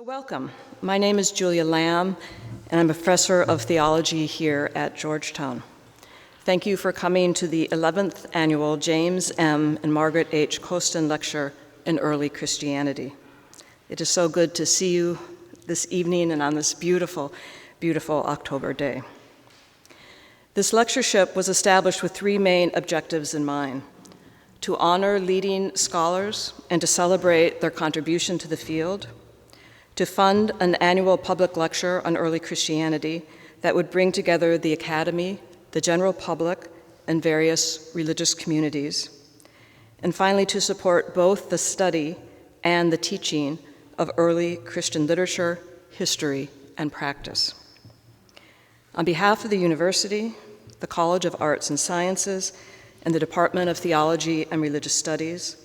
Welcome. My name is Julia Lamb, and I'm a professor of theology here at Georgetown. Thank you for coming to the 11th annual James M. and Margaret H. Costan Lecture in Early Christianity. It is so good to see you this evening and on this beautiful, beautiful October day. This lectureship was established with three main objectives in mind: to honor leading scholars and to celebrate their contribution to the field, to fund an annual public lecture on early Christianity that would bring together the academy, the general public, and various religious communities, and finally to support both the study and the teaching of early Christian literature, history, and practice. On behalf of the university, the College of Arts and Sciences, and the Department of Theology and Religious Studies,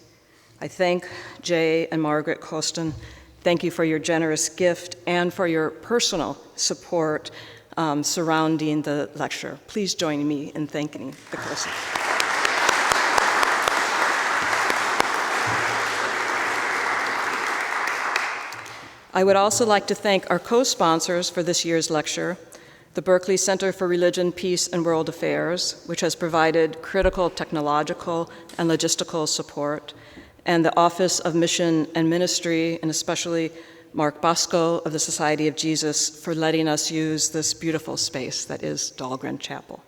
I thank Jay and Margaret Costan. Thank you for your generous gift and for your personal support surrounding the lecture. Please join me in thanking the Costans. I would also like to thank our co-sponsors for this year's lecture, the Berkley Center for Religion, Peace, and World Affairs, which has provided critical technological and logistical support, and the Office of Mission and Ministry, and especially Mark Bosco of the Society of Jesus for letting us use this beautiful space that is Dahlgren Chapel.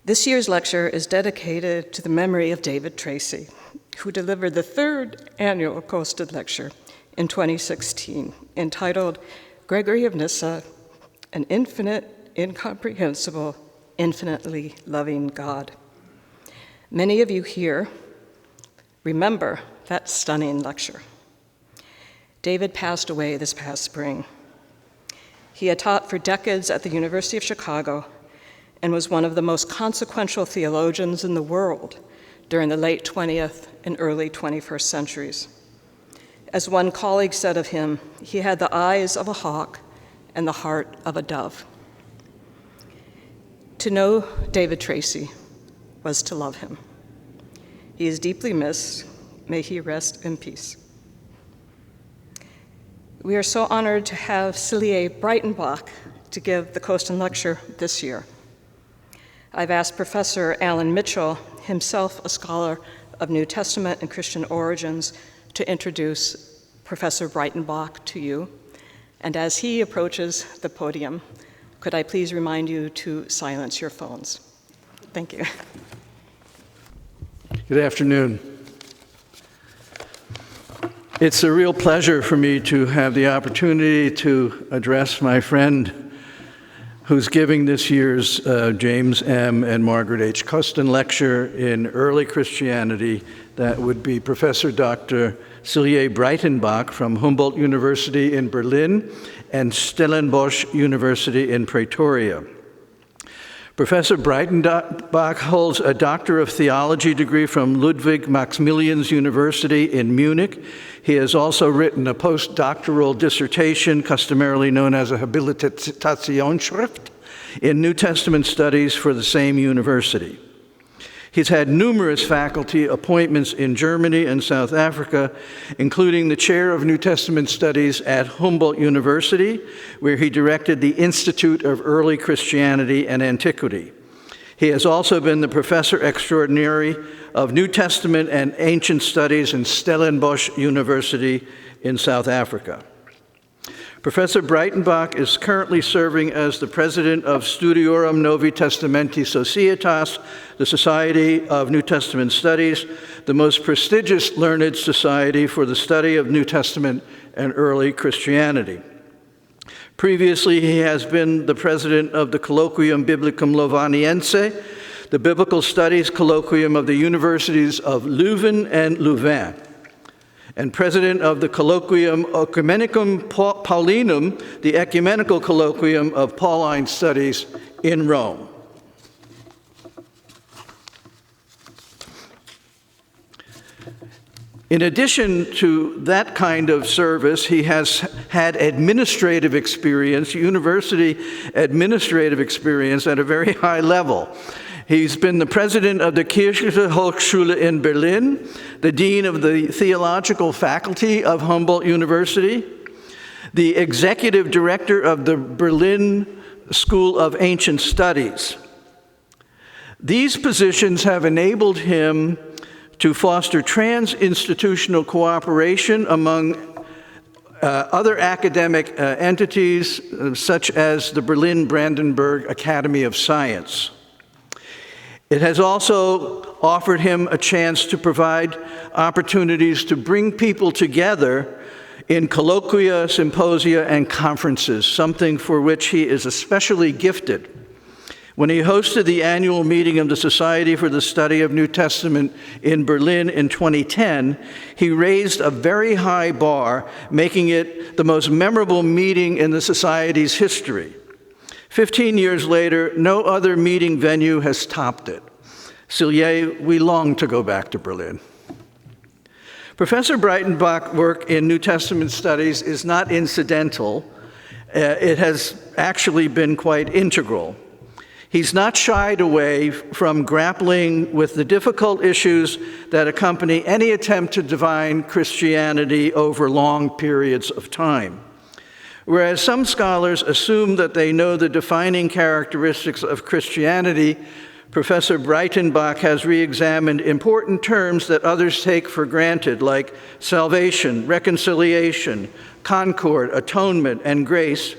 This year's lecture is dedicated to the memory of David Tracy, who delivered the third annual Costan Lecture in 2016, entitled Gregory of Nyssa, an infinite, incomprehensible, infinitely loving God. Many of you here remember that stunning lecture. David passed away this past spring. He had taught for decades at the University of Chicago and was one of the most consequential theologians in the world during the late 20th and early 21st centuries. As one colleague said of him, he had the eyes of a hawk and the heart of a dove. To know David Tracy was to love him. He is deeply missed. May he rest in peace. We are so honored to have Cilliers Breytenbach to give the Costan Lecture this year. I've asked Professor Alan Mitchell, himself a scholar of New Testament and Christian origins, to introduce Professor Breytenbach to you. And as he approaches the podium, could I please remind you to silence your phones? Thank you. Good afternoon. It's a real pleasure for me to have the opportunity to address my friend who's giving this year's James M. and Margaret H. Costan Lecture in Early Christianity. That would be Professor Dr. Cilliers Breytenbach from Humboldt University in Berlin and Stellenbosch University in Pretoria. Professor Breytenbach holds a Doctor of Theology degree from Ludwig Maximilians University in Munich. He has also written a postdoctoral dissertation, customarily known as a Habilitationsschrift, in New Testament studies for the same university. He's had numerous faculty appointments in Germany and South Africa, including the chair of New Testament studies at Humboldt University, where he directed the Institute of Early Christianity and Antiquity. He has also been the professor extraordinary of New Testament and Ancient Studies in Stellenbosch University in South Africa. Professor Breytenbach is currently serving as the president of Studiorum Novi Testamenti Societas, the Society of New Testament Studies, the most prestigious learned society for the study of New Testament and early Christianity. Previously, he has been the president of the Colloquium Biblicum Lovaniense, the Biblical Studies Colloquium of the Universities of Leuven and Louvain, and president of the Colloquium Oecumenicum Paulinum, the Ecumenical Colloquium of Pauline Studies in Rome. In addition to that kind of service, he has had administrative experience, university administrative experience at a very high level. He's been the president of the Kirchliche Hochschule in Berlin, the dean of the theological faculty of Humboldt University, the executive director of the Berlin School of Ancient Studies. These positions have enabled him to foster trans-institutional cooperation among other academic entities, such as the Berlin-Brandenburg Academy of Science. It has also offered him a chance to provide opportunities to bring people together in colloquia, symposia, and conferences, something for which he is especially gifted. When he hosted the annual meeting of the Society for the Study of New Testament in Berlin in 2010, he raised a very high bar, making it the most memorable meeting in the Society's history. 15 years later, no other meeting venue has topped it. Cilliers, we long to go back to Berlin. Professor Breytenbach's work in New Testament studies is not incidental. It has actually been quite integral. He's not shied away from grappling with the difficult issues that accompany any attempt to define Christianity over long periods of time. Whereas some scholars assume that they know the defining characteristics of Christianity, Professor Breytenbach has re-examined important terms that others take for granted, like salvation, reconciliation, concord, atonement, and grace,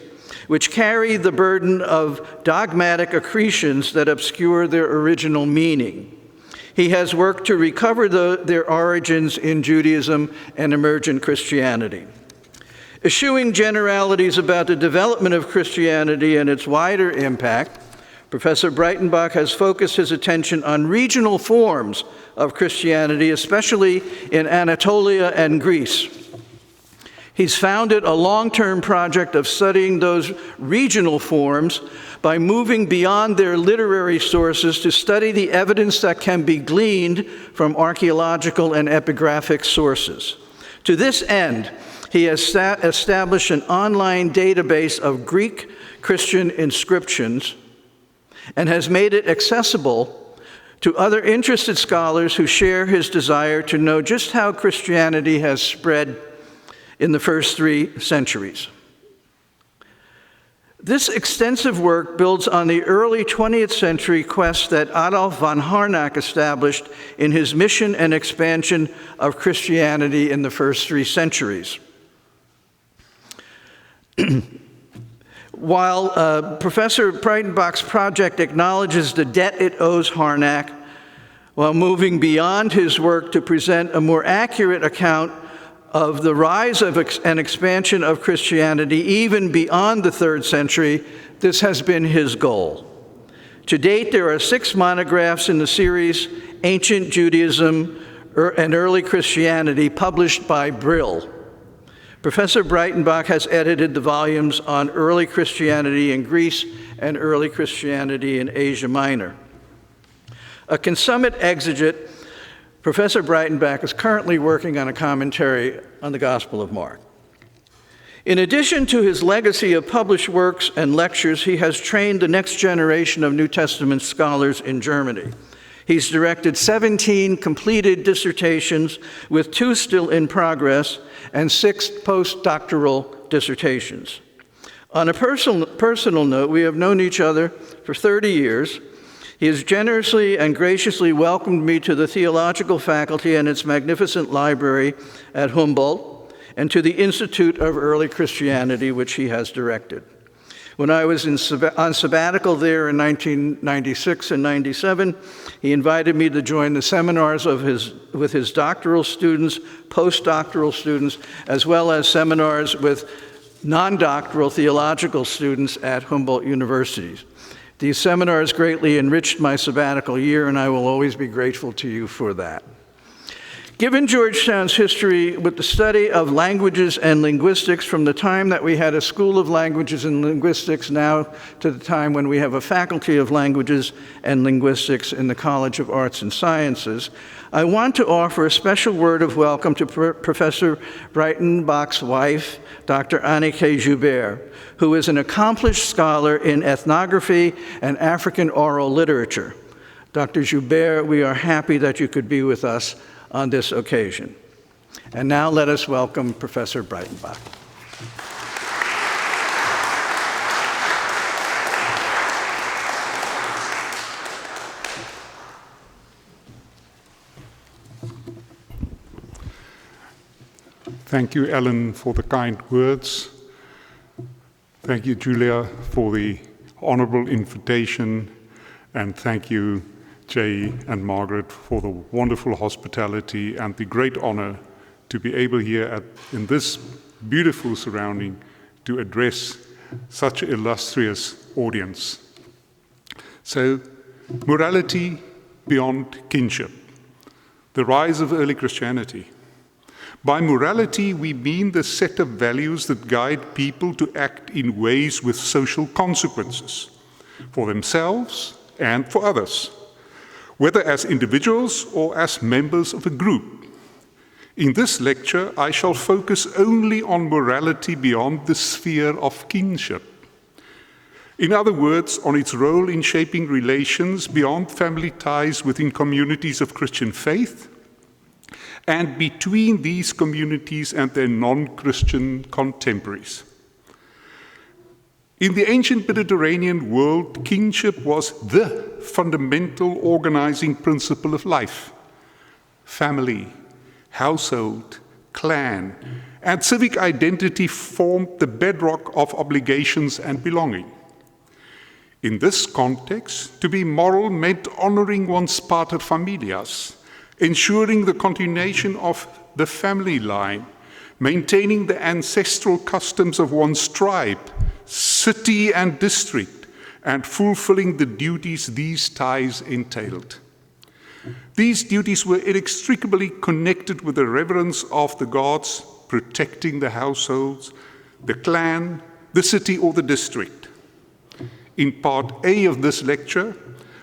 which carry the burden of dogmatic accretions that obscure their original meaning. He has worked to recover their origins in Judaism and emergent Christianity. Eschewing generalities about the development of Christianity and its wider impact, Professor Breytenbach has focused his attention on regional forms of Christianity, especially in Anatolia and Greece. He's founded a long-term project of studying those regional forms by moving beyond their literary sources to study the evidence that can be gleaned from archaeological and epigraphic sources. To this end, he has established an online database of Greek Christian inscriptions and has made it accessible to other interested scholars who share his desire to know just how Christianity has spread in the first 3 centuries. This extensive work builds on the early 20th century quest that Adolf von Harnack established in his mission and expansion of Christianity in the first 3 centuries. While Professor Breytenbach's project acknowledges the debt it owes Harnack, while moving beyond his work to present a more accurate account of the rise of and expansion of Christianity even beyond the 3rd century, this has been his goal. To date, there are 6 monographs in the series Ancient Judaism and Early Christianity, published by Brill. Professor Breytenbach has edited the volumes on early Christianity in Greece and early Christianity in Asia Minor. A consummate exegete, Professor Breytenbach is currently working on a commentary on the Gospel of Mark. In addition to his legacy of published works and lectures, he has trained the next generation of New Testament scholars in Germany. He's directed 17 completed dissertations, with 2 still in progress, and 6 postdoctoral dissertations. On a personal note, we have known each other for 30 years. He has generously and graciously welcomed me to the theological faculty and its magnificent library at Humboldt, and to the Institute of Early Christianity, which he has directed. When I was on sabbatical there in 1996 and 97, he invited me to join the seminars with his doctoral students, postdoctoral students, as well as seminars with non-doctoral theological students at Humboldt University. These seminars greatly enriched my sabbatical year, and I will always be grateful to you for that. Given Georgetown's history with the study of languages and linguistics from the time that we had a School of Languages and Linguistics now to the time when we have a Faculty of Languages and Linguistics in the College of Arts and Sciences, I want to offer a special word of welcome to Professor Breytenbach's wife, Dr. Anneke Joubert, who is an accomplished scholar in ethnography and African oral literature. Dr. Joubert, we are happy that you could be with us on this occasion. And now let us welcome Professor Breytenbach. Thank you, Ellen, for the kind words. Thank you, Julia, for the honorable invitation. And thank you, Jay and Margaret, for the wonderful hospitality and the great honor to be able here in this beautiful surrounding to address such an illustrious audience. So, morality beyond kinship, the rise of early Christianity. By morality, we mean the set of values that guide people to act in ways with social consequences for themselves and for others, whether as individuals or as members of a group. In this lecture, I shall focus only on morality beyond the sphere of kinship. In other words, on its role in shaping relations beyond family ties within communities of Christian faith and between these communities and their non-Christian contemporaries. In the ancient Mediterranean world, kinship was the fundamental organizing principle of life. Family, household, clan, and civic identity formed the bedrock of obligations and belonging. In this context, to be moral meant honoring one's pater familias, ensuring the continuation of the family line, maintaining the ancestral customs of one's tribe, city and district, and fulfilling the duties these ties entailed. These duties were inextricably connected with the reverence of the gods, protecting the households, the clan, the city, or the district. In part A of this lecture,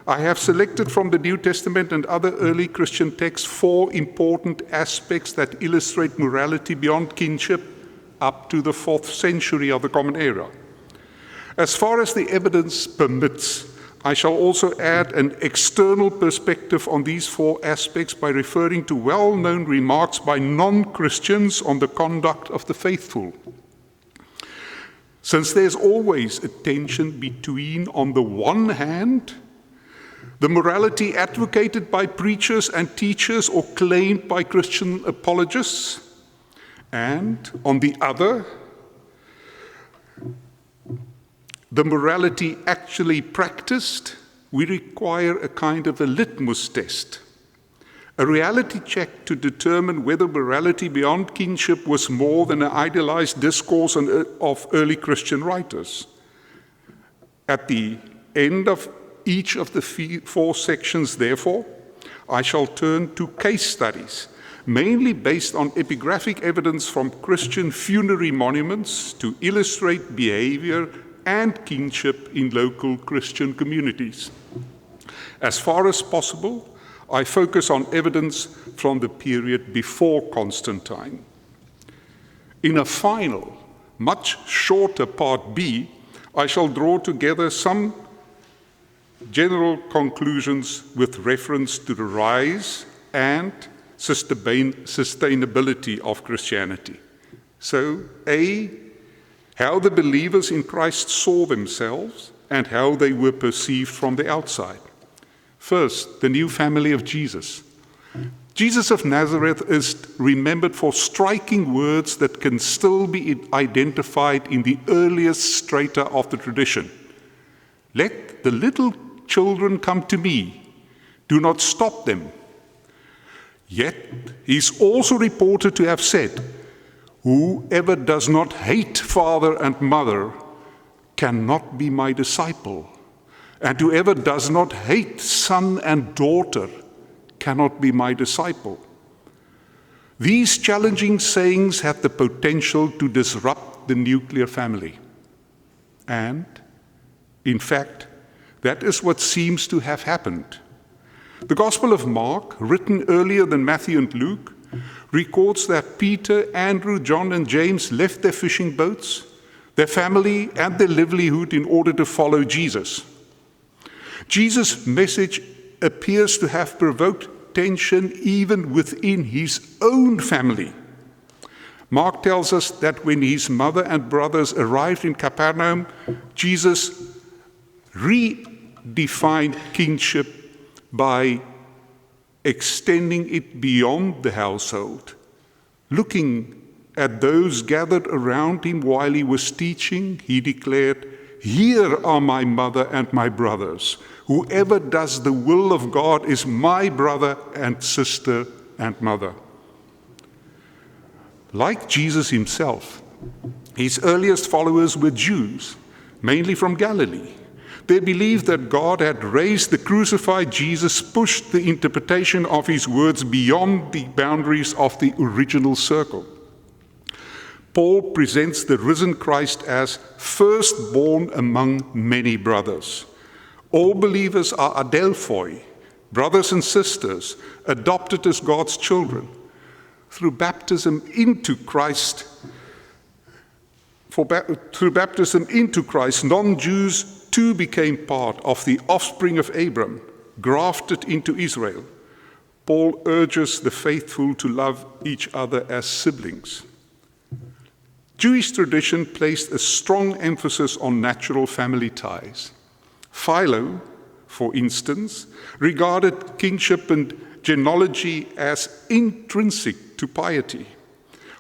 I have selected from the New Testament and other early Christian texts 4 important aspects that illustrate morality beyond kinship up to the 4th century of the Common Era. As far as the evidence permits, I shall also add an external perspective on these 4 aspects by referring to well-known remarks by non-Christians on the conduct of the faithful. Since there's always a tension between, on the one hand, the morality advocated by preachers and teachers or claimed by Christian apologists, and, on the other, the morality actually practiced, we require a kind of a litmus test, a reality check to determine whether morality beyond kinship was more than an idealized discourse of early Christian writers. At the end of each of the 4 sections, therefore, I shall turn to case studies, mainly based on epigraphic evidence from Christian funerary monuments to illustrate behavior and kinship in local Christian communities. As far as possible, I focus on evidence from the period before Constantine. In a final, much shorter part B, I shall draw together some general conclusions with reference to the rise and sustainability of Christianity. So, A, how the believers in Christ saw themselves and how they were perceived from the outside. First, the new family of Jesus. Jesus of Nazareth is remembered for striking words that can still be identified in the earliest strata of the tradition. Let the little children come to me. Do not stop them. Yet, he is also reported to have said, whoever does not hate father and mother cannot be my disciple, and whoever does not hate son and daughter cannot be my disciple. These challenging sayings had the potential to disrupt the nuclear family. And, in fact, that is what seems to have happened. The Gospel of Mark, written earlier than Matthew and Luke, records that Peter, Andrew, John, and James left their fishing boats, their family, and their livelihood in order to follow Jesus. Jesus' message appears to have provoked tension even within his own family. Mark tells us that when his mother and brothers arrived in Capernaum, Jesus redefined kinship by extending it beyond the household. Looking at those gathered around him while he was teaching, he declared, "Here are my mother and my brothers. Whoever does the will of God is my brother and sister and mother." Like Jesus himself, his earliest followers were Jews, mainly from Galilee. Their belief that God had raised the crucified Jesus pushed the interpretation of his words beyond the boundaries of the original circle. Paul presents the risen Christ as firstborn among many brothers. All believers are adelphoi, brothers and sisters, adopted as God's children. Through baptism into Christ, non-Jews too became part of the offspring of Abram, grafted into Israel. Paul urges the faithful to love each other as siblings. Jewish tradition placed a strong emphasis on natural family ties. Philo, for instance, regarded kinship and genealogy as intrinsic to piety,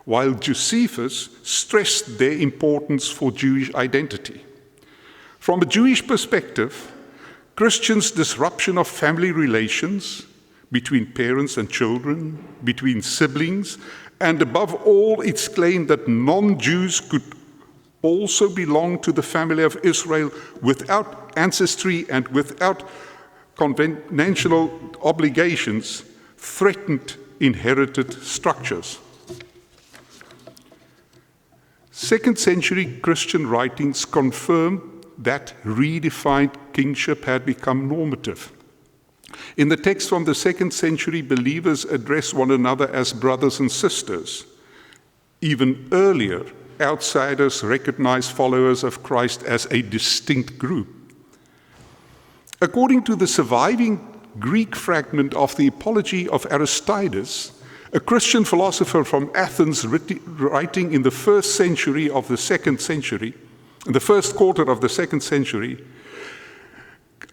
while Josephus stressed their importance for Jewish identity. From a Jewish perspective, Christians' disruption of family relations between parents and children, between siblings, and above all, its claim that non-Jews could also belong to the family of Israel without ancestry and without conventional obligations, threatened inherited structures. Second century Christian writings confirm that redefined kingship had become normative. In the text from the second century, believers address one another as brothers and sisters. Even earlier, outsiders recognize followers of Christ as a distinct group. According to the surviving Greek fragment of the Apology of Aristides, a Christian philosopher from Athens writing in the first century of the second century, in the first quarter of the second century,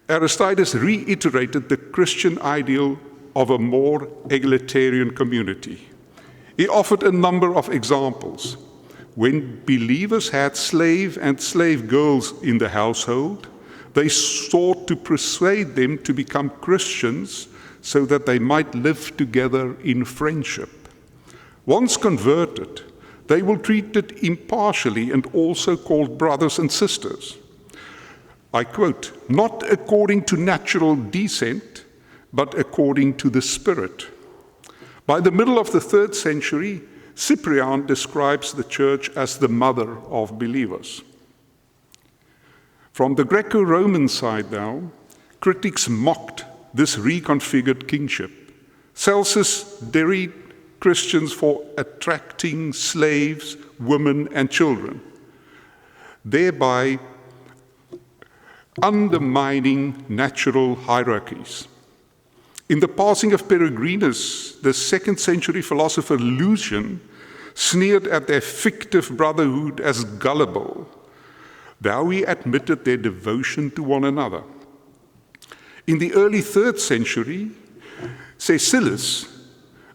Aristides reiterated the Christian ideal of a more egalitarian community. He offered a number of examples. When believers had slave and slave girls in the household, they sought to persuade them to become Christians so that they might live together in friendship. Once converted, they were treated impartially and also called brothers and sisters. I quote, "not according to natural descent, but according to the Spirit." By the middle of the 3rd century, Cyprian describes the church as the mother of believers. From the Greco-Roman side now, critics mocked this reconfigured kingship. Celsus derided Christians for attracting slaves, women, and children, thereby undermining natural hierarchies. In the passing of Peregrinus, the 2nd century philosopher Lucian sneered at their fictive brotherhood as gullible, though he admitted their devotion to one another. In the early 3rd century, Cilliers,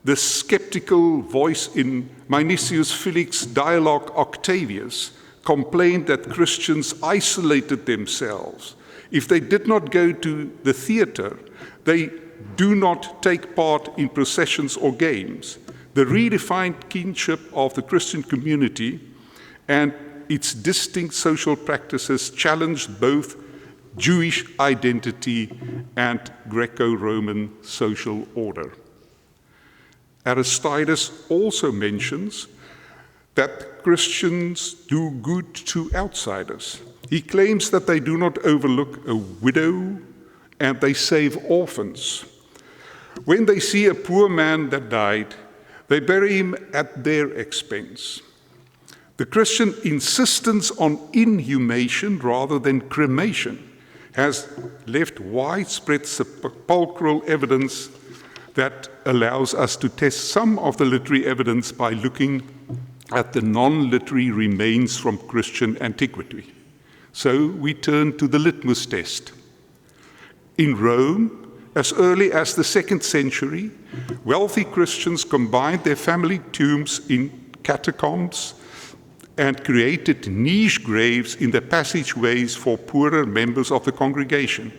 the skeptical voice in Minucius Felix' dialogue Octavius, complained that Christians isolated themselves. If they did not go to the theater, they do not take part in processions or games. The redefined kinship of the Christian community and its distinct social practices challenged both Jewish identity and Greco-Roman social order. Aristides also mentions that Christians do good to outsiders. He claims that they do not overlook a widow and they save orphans. When they see a poor man that died, they bury him at their expense. The Christian insistence on inhumation rather than cremation has left widespread sepulchral evidence that allows us to test some of the literary evidence by looking at the non-literary remains from Christian antiquity. So we turn to the litmus test. In Rome, as early as the 2nd century, wealthy Christians combined their family tombs in catacombs and created niche graves in the passageways for poorer members of the congregation.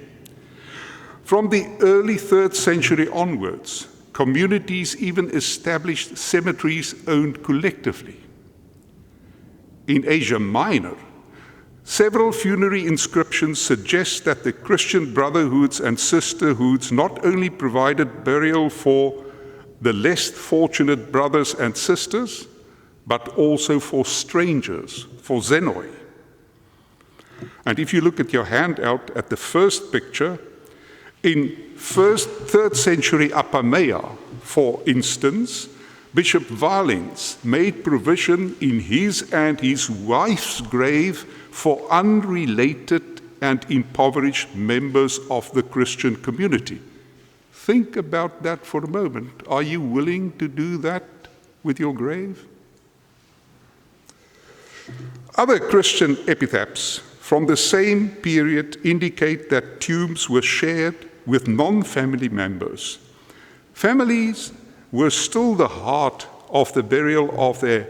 From the early 3rd century onwards, communities even established cemeteries owned collectively. In Asia Minor, several funerary inscriptions suggest that the Christian brotherhoods and sisterhoods not only provided burial for the less fortunate brothers and sisters, but also for strangers, for xenoi. And if you look at your handout at the first picture, in 3rd century Apamea, for instance, Bishop Valens made provision in his and his wife's grave for unrelated and impoverished members of the Christian community. Think about that for a moment. Are you willing to do that with your grave? Other Christian epitaphs from the same period indicate that tombs were shared with non-family members. Families were still the heart of the burial of their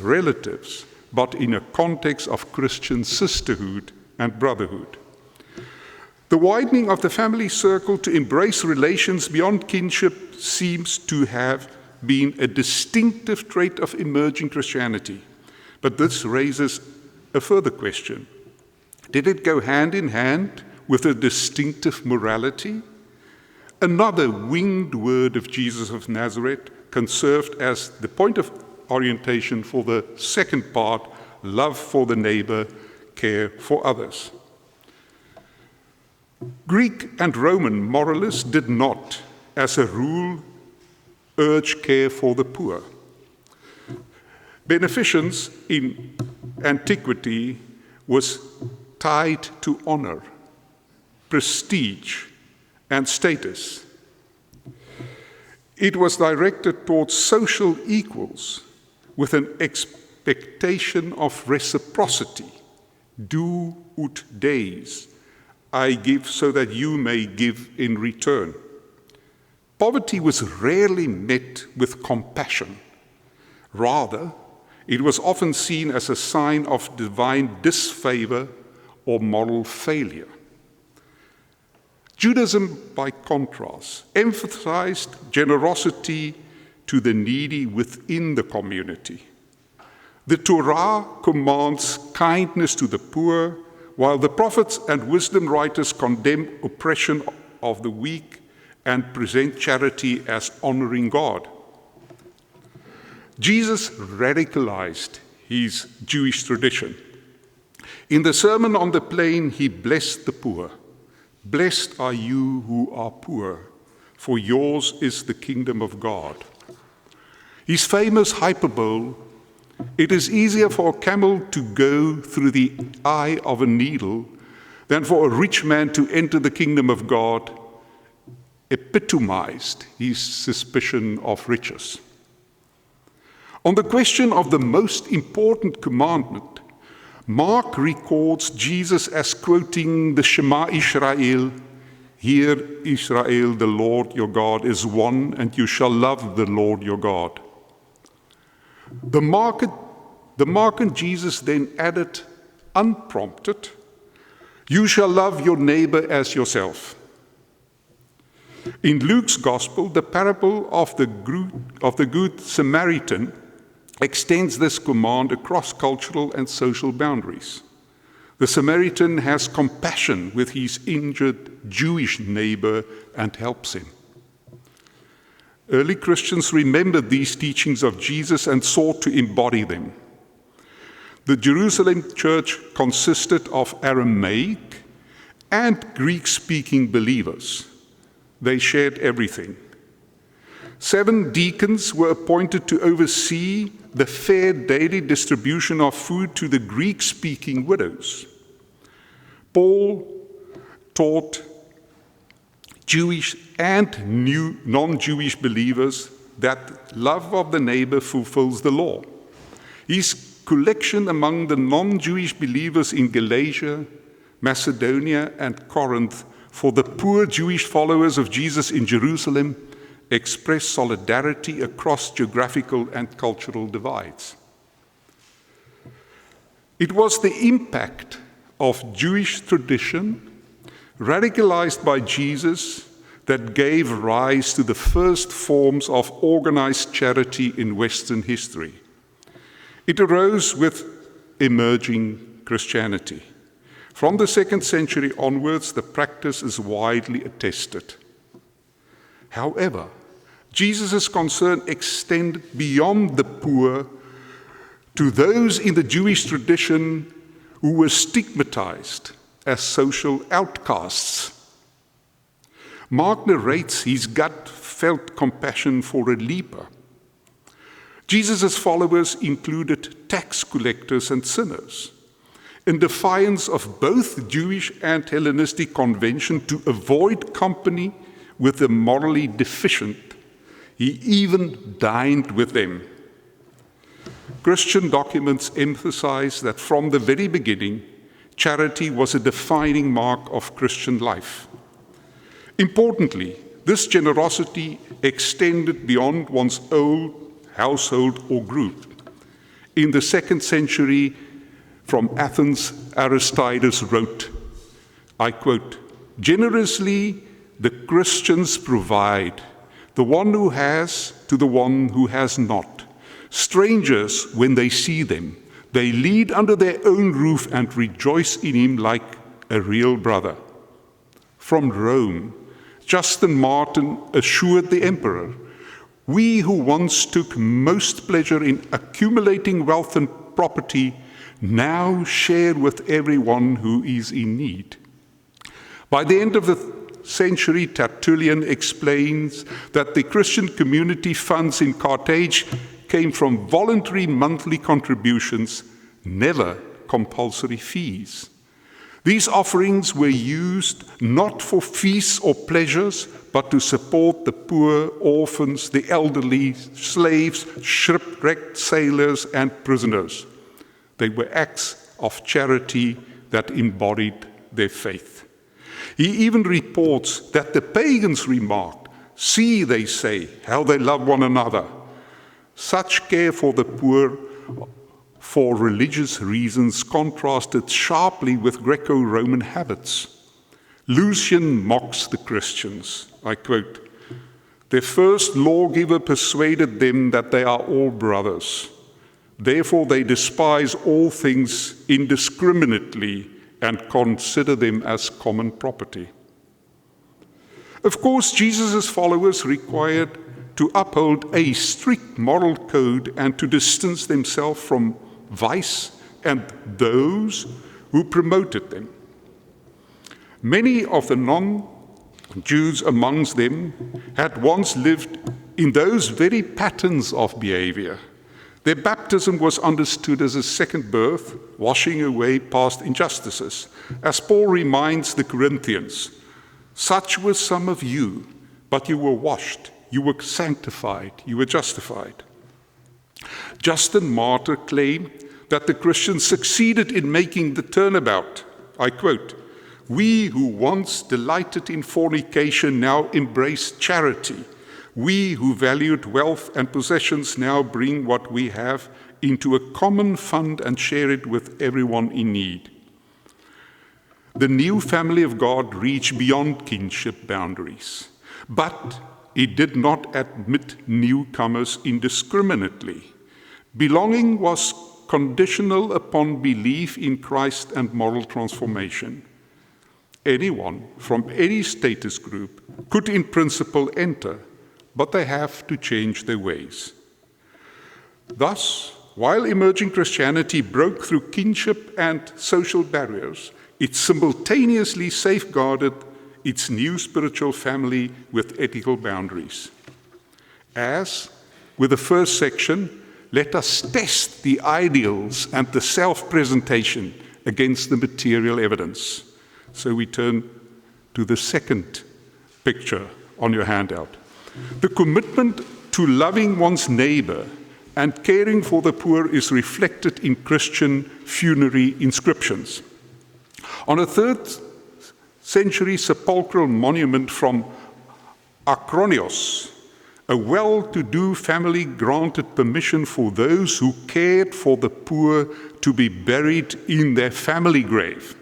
relatives, but in a context of Christian sisterhood and brotherhood. The widening of the family circle to embrace relations beyond kinship seems to have been a distinctive trait of emerging Christianity. But this raises a further question. Did it go hand in hand with a distinctive morality? Another winged word of Jesus of Nazareth can serve as the point of orientation for the second part, love for the neighbor, care for others. Greek and Roman moralists did not, as a rule, urge care for the poor. Beneficence in antiquity was tied to honor, prestige, and status. It was directed towards social equals with an expectation of reciprocity. Do ut des, I give so that you may give in return. Poverty was rarely met with compassion. Rather, it was often seen as a sign of divine disfavor or moral failure. Judaism, by contrast, emphasized generosity to the needy within the community. The Torah commands kindness to the poor, while the prophets and wisdom writers condemn oppression of the weak and present charity as honoring God. Jesus radicalized his Jewish tradition. In the Sermon on the Plain, he blessed the poor. Blessed are you who are poor, for yours is the kingdom of God. His famous hyperbole, it is easier for a camel to go through the eye of a needle than for a rich man to enter the kingdom of God, epitomized his suspicion of riches. On the question of the most important commandment, Mark records Jesus as quoting the Shema Israel, "Hear, Israel, the Lord your God is one, and you shall love the Lord your God." The Markan Jesus then added, unprompted, "You shall love your neighbor as yourself." In Luke's Gospel, the parable of the Good Samaritan extends this command across cultural and social boundaries. The Samaritan has compassion with his injured Jewish neighbor and helps him. Early Christians remembered these teachings of Jesus and sought to embody them. The Jerusalem church consisted of Aramaic and Greek-speaking believers. They shared everything. 7 deacons were appointed to oversee the fair daily distribution of food to the Greek-speaking widows. Paul taught Jewish and non-Jewish believers that love of the neighbor fulfills the law. His collection among the non-Jewish believers in Galatia, Macedonia, and Corinth for the poor Jewish followers of Jesus in Jerusalem expressed solidarity across geographical and cultural divides. It was the impact of Jewish tradition, radicalized by Jesus, that gave rise to the first forms of organized charity in Western history. It arose with emerging Christianity. From the 2nd century onwards, the practice is widely attested. However, Jesus' concern extended beyond the poor to those in the Jewish tradition who were stigmatized as social outcasts. Mark narrates his gut-felt compassion for a leper. Jesus' followers included tax collectors and sinners. In defiance of both Jewish and Hellenistic convention to avoid company with the morally deficient, he even dined with them. Christian documents emphasize that from the very beginning, charity was a defining mark of Christian life. Importantly, this generosity extended beyond one's own household or group. In the 2nd century, from Athens, Aristides wrote, I quote, "Generously the Christians provide, the one who has to the one who has not. Strangers, when they see them, they lead under their own roof and rejoice in him like a real brother." From Rome, Justin Martyr assured the emperor, "We who once took most pleasure in accumulating wealth and property now share with everyone who is in need." By the end of the century, Tertullian explains that the Christian community funds in Carthage came from voluntary monthly contributions, never compulsory fees. These offerings were used not for feasts or pleasures, but to support the poor, orphans, the elderly, slaves, shipwrecked sailors, and prisoners. They were acts of charity that embodied their faith. He even reports that the pagans remarked, "See, they say, how they love one another." Such care for the poor for religious reasons contrasted sharply with Greco-Roman habits. Lucian mocks the Christians. I quote, "Their first lawgiver persuaded them that they are all brothers. Therefore they despise all things indiscriminately and consider them as common property." Of course, Jesus' followers required to uphold a strict moral code and to distance themselves from vice and those who promoted them. Many of the non-Jews amongst them had once lived in those very patterns of behavior. Their baptism was understood as a second birth, washing away past injustices. As Paul reminds the Corinthians, "Such were some of you, but you were washed, you were sanctified, you were justified." Justin Martyr claimed that the Christians succeeded in making the turnabout. I quote, "We who once delighted in fornication now embrace charity. We who valued wealth and possessions now bring what we have into a common fund and share it with everyone in need." The new family of God reached beyond kinship boundaries, but it did not admit newcomers indiscriminately. Belonging was conditional upon belief in Christ and moral transformation. Anyone from any status group could in principle enter, but they have to change their ways. Thus, while emerging Christianity broke through kinship and social barriers, it simultaneously safeguarded its new spiritual family with ethical boundaries. As with the first section, let us test the ideals and the self-presentation against the material evidence. So we turn to the second picture on your handout. The commitment to loving one's neighbor and caring for the poor is reflected in Christian funerary inscriptions. On a 3rd century sepulchral monument from Acronios, a well-to-do family granted permission for those who cared for the poor to be buried in their family grave.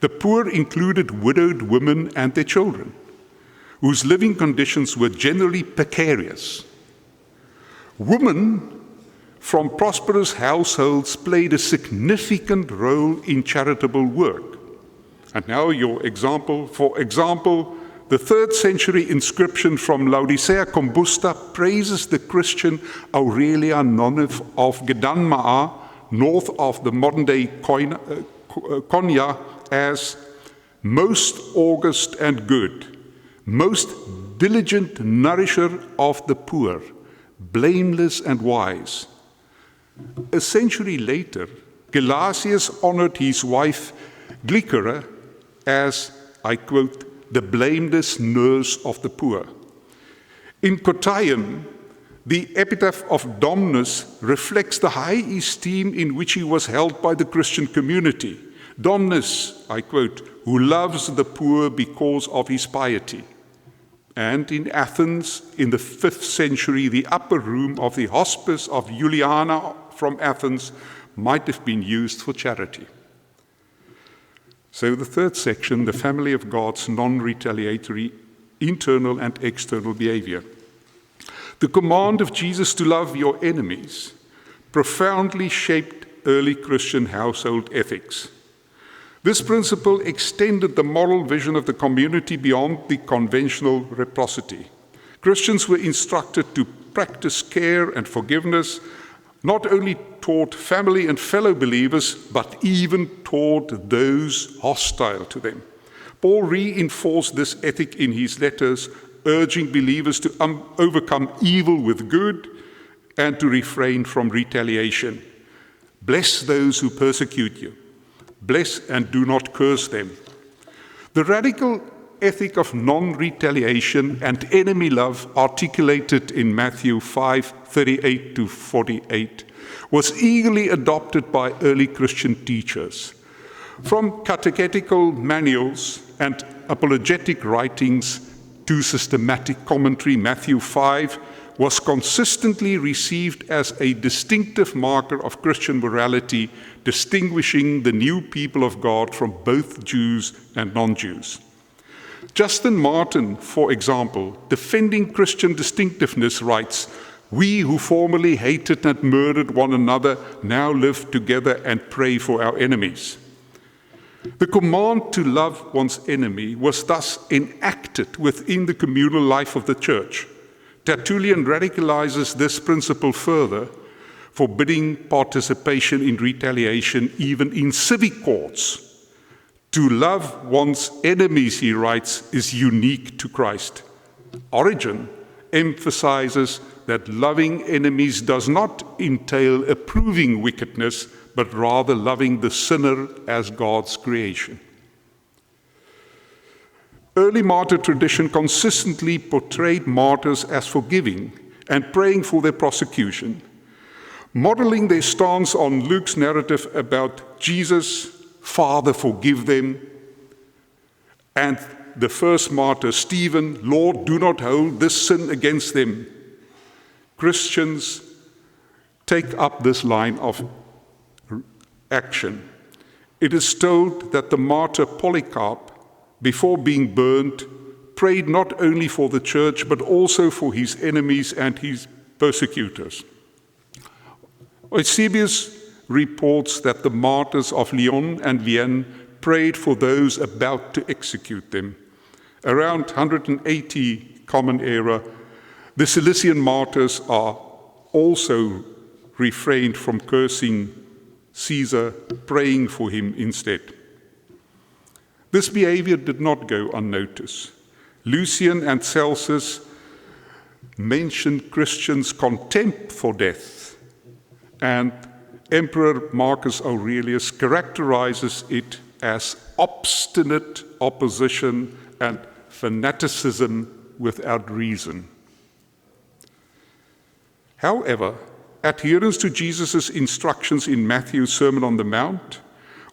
The poor included widowed women and their children, whose living conditions were generally precarious. Women from prosperous households played a significant role in charitable work. And now your example, for example, the 3rd century inscription from Laodicea Combusta praises the Christian Aurelia nun of Gedanmaa, north of the modern-day Konya, as most august and good, most diligent nourisher of the poor, blameless and wise. A century later, Gelasius honored his wife Glycera as, I quote, the blameless nurse of the poor. In Kottayam, the epitaph of Domnus reflects the high esteem in which he was held by the Christian community. Domnus, I quote, who loves the poor because of his piety. And in Athens, in the 5th century, the upper room of the hospice of Juliana from Athens might have been used for charity. So the 3rd section, the family of God's non-retaliatory internal and external behavior. The command of Jesus to love your enemies profoundly shaped early Christian household ethics. This principle extended the moral vision of the community beyond the conventional reciprocity. Christians were instructed to practice care and forgiveness, not only toward family and fellow believers, but even toward those hostile to them. Paul reinforced this ethic in his letters, urging believers to overcome evil with good and to refrain from retaliation. Bless those who persecute you. Bless and do not curse them. The radical ethic of non-retaliation and enemy love articulated in Matthew 5:38 to 48 was eagerly adopted by early Christian teachers. From catechetical manuals and apologetic writings to systematic commentary, Matthew 5 was consistently received as a distinctive marker of Christian morality, distinguishing the new people of God from both Jews and non-Jews. Justin Martin, for example, defending Christian distinctiveness, writes, "We who formerly hated and murdered one another now live together and pray for our enemies." The command to love one's enemy was thus enacted within the communal life of the church. Tertullian radicalizes this principle further, forbidding participation in retaliation even in civic courts. To love one's enemies, he writes, is unique to Christ. Origen emphasizes that loving enemies does not entail approving wickedness, but rather loving the sinner as God's creation. Early martyr tradition consistently portrayed martyrs as forgiving and praying for their prosecution, modeling their stance on Luke's narrative about Jesus, Father, forgive them, and the first martyr, Stephen, Lord, do not hold this sin against them. Christians take up this line of action. It is told that the martyr Polycarp, before being burned, prayed not only for the church, but also for his enemies and his persecutors. Eusebius reports that the martyrs of Lyon and Vienne prayed for those about to execute them. Around 180 Common Era, The Cillian martyrs are also refrained from cursing Caesar, praying for him instead. This behavior did not go unnoticed. Lucian and Celsus mentioned Christians' contempt for death, and Emperor Marcus Aurelius characterizes it as obstinate opposition and fanaticism without reason. However, adherence to Jesus' instructions in Matthew's Sermon on the Mount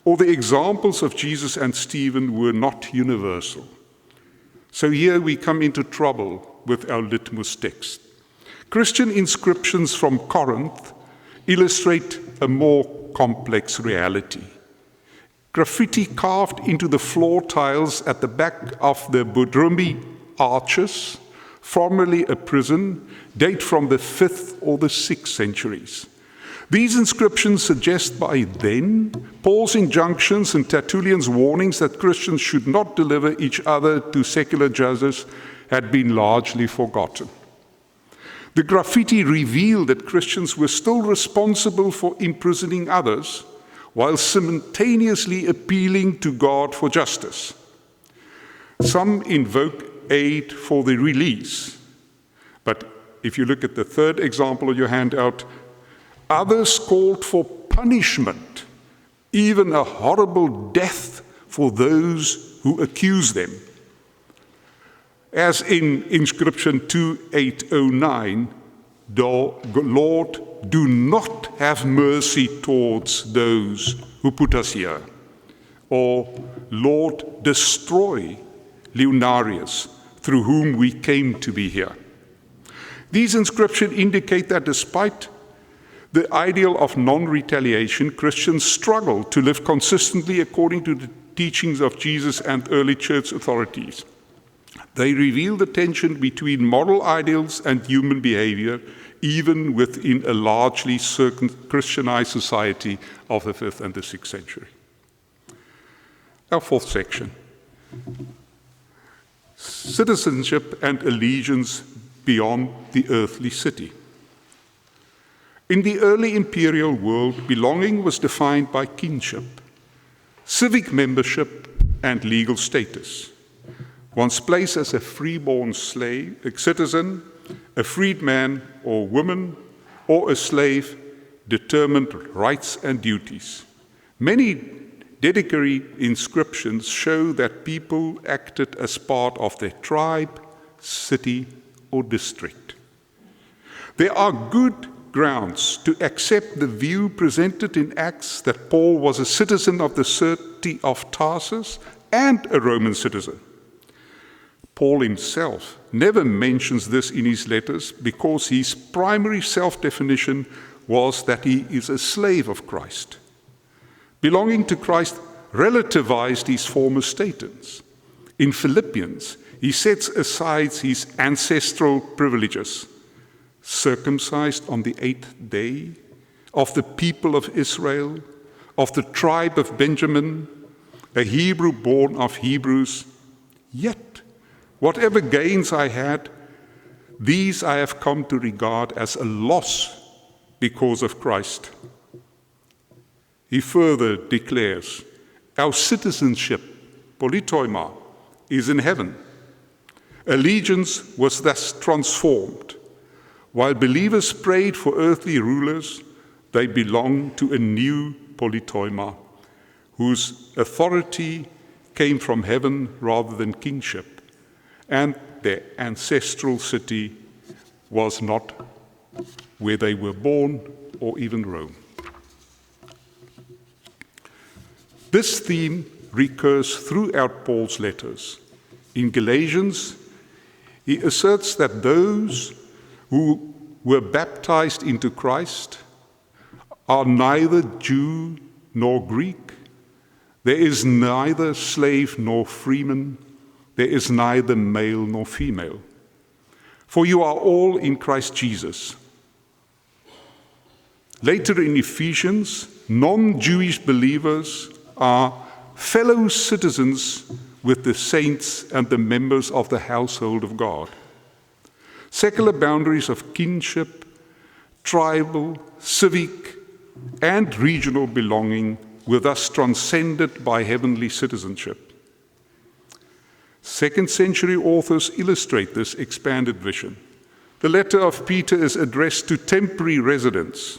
or the examples of Jesus and Stephen were not universal. So here we come into trouble with our litmus text. Christian inscriptions from Corinth illustrate a more complex reality. Graffiti carved into the floor tiles at the back of the Budrumbi arches, formerly a prison, date from the 5th or the 6th centuries. These inscriptions suggest by then Paul's injunctions and Tertullian's warnings that Christians should not deliver each other to secular judges had been largely forgotten. The graffiti revealed that Christians were still responsible for imprisoning others while simultaneously appealing to God for justice. Some invoke aid for the release, but if you look at the third example of your handout, others called for punishment, even a horrible death for those who accuse them. As in inscription 2809, Lord, do not have mercy towards those who put us here. Or, Lord, destroy Leonarius, through whom we came to be here. These inscriptions indicate that despite the ideal of non-retaliation, Christians struggle to live consistently according to the teachings of Jesus and early church authorities. They reveal the tension between moral ideals and human behavior, even within a largely Christianized society of the 5th and the 6th century. Our fourth section: citizenship and allegiance beyond the earthly city. In the early imperial world, belonging was defined by kinship, civic membership, and legal status. One's place as a freeborn slave, a citizen, a freedman or woman, or a slave determined rights and duties. Many dedicatory inscriptions show that people acted as part of their tribe, city, or district. There are good grounds to accept the view presented in Acts that Paul was a citizen of the city of Tarsus and a Roman citizen. Paul himself never mentions this in his letters because his primary self-definition was that he is a slave of Christ. Belonging to Christ relativized his former status. In Philippians, he sets aside his ancestral privileges, circumcised on the 8th day, of the people of Israel, of the tribe of Benjamin, a Hebrew born of Hebrews. Yet, whatever gains I had, these I have come to regard as a loss because of Christ. He further declares, our citizenship, politeuma, is in heaven. Allegiance was thus transformed. While believers prayed for earthly rulers, they belonged to a new politeuma, whose authority came from heaven rather than kingship, and their ancestral city was not where they were born or even Rome. This theme recurs throughout Paul's letters. In Galatians, he asserts that those who were baptized into Christ are neither Jew nor Greek. There is neither slave nor freeman. There is neither male nor female. For you are all in Christ Jesus. Later in Ephesians, non-Jewish believers are fellow citizens with the saints and the members of the household of God. Secular boundaries of kinship, tribal, civic, and regional belonging were thus transcended by heavenly citizenship. 2nd century authors illustrate this expanded vision. The letter of Peter is addressed to temporary residents.